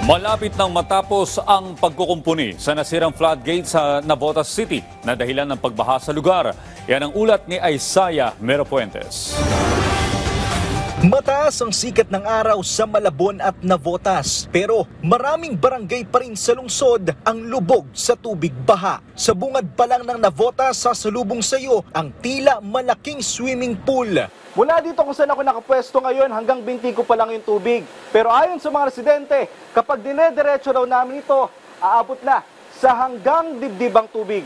Malapit nang matapos ang pagkukumpuni sa nasirang floodgate sa Navotas City na dahilan ng pagbaha sa lugar. Yan ang ulat ni Isaiah Merapuentes. Mataas ang sikat ng araw sa Malabon at Navotas, pero maraming barangay pa rin sa lungsod ang lubog sa tubig baha. Sa bungad pa lang ng Navotas, sasalubong sa iyo ang tila malaking swimming pool. Mula dito kung saan ako nakapwesto ngayon, hanggang binti ko pa lang yung tubig. Pero ayon sa mga residente, kapag dinediretso daw namin ito, aabot na sa hanggang dibdib ang tubig.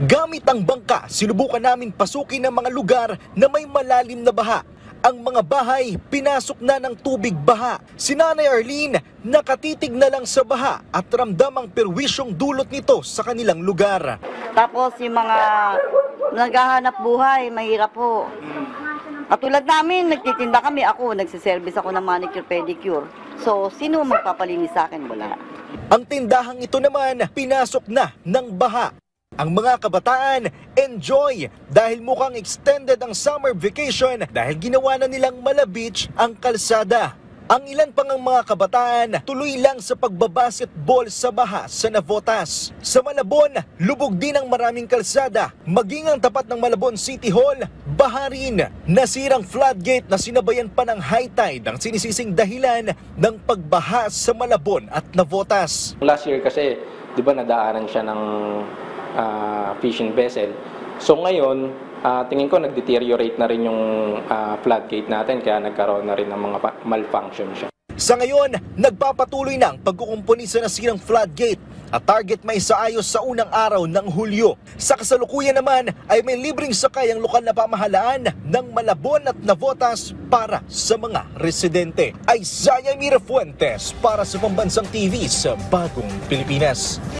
Gamit ang bangka, sinubukan namin pasukin ang mga lugar na may malalim na baha. Ang mga bahay, pinasok na ng tubig baha. Si Nanay Arlene, nakatitig na lang sa baha at ramdam ang perwisyong dulot nito sa kanilang lugar. Tapos yung mga naghahanap buhay, mahirap po. Katulad namin, nagtitinda kami. Ako, nagsiservice ako ng manicure, pedicure. So, sino magpapalinis sa akin? Wala. Ang tindahang ito naman, pinasok na ng baha. Ang mga kabataan, enjoy dahil mukhang extended ang summer vacation dahil ginawa na nilang mala beach ang kalsada. Ang ilan pang ang mga kabataan tuloy lang sa pagbabasketball sa baha sa Navotas. Sa Malabon, lubog din ang maraming kalsada. Maging ang tapat ng Malabon City Hall, baha rin. Nasirang floodgate na sinabayan pa ng high tide ang sinisising dahilan ng pagbaha sa Malabon at Navotas. Last year kasi, di ba nadaanan siya ng fishing vessel. So ngayon, tingin ko nag-deteriorate na rin yung floodgate natin kaya nagkaroon na rin ng mga malfunction siya. Sa ngayon, nagpapatuloy na ang pagkukumpuni sa nasirang floodgate at target may saayos sa unang araw ng Hulyo. Sa kasalukuyan naman ay may libreng sakay ang lokal na pamahalaan ng Malabon at Navotas para sa mga residente. Isaiah Merapuentes para sa Pambansang TV sa Bagong Pilipinas.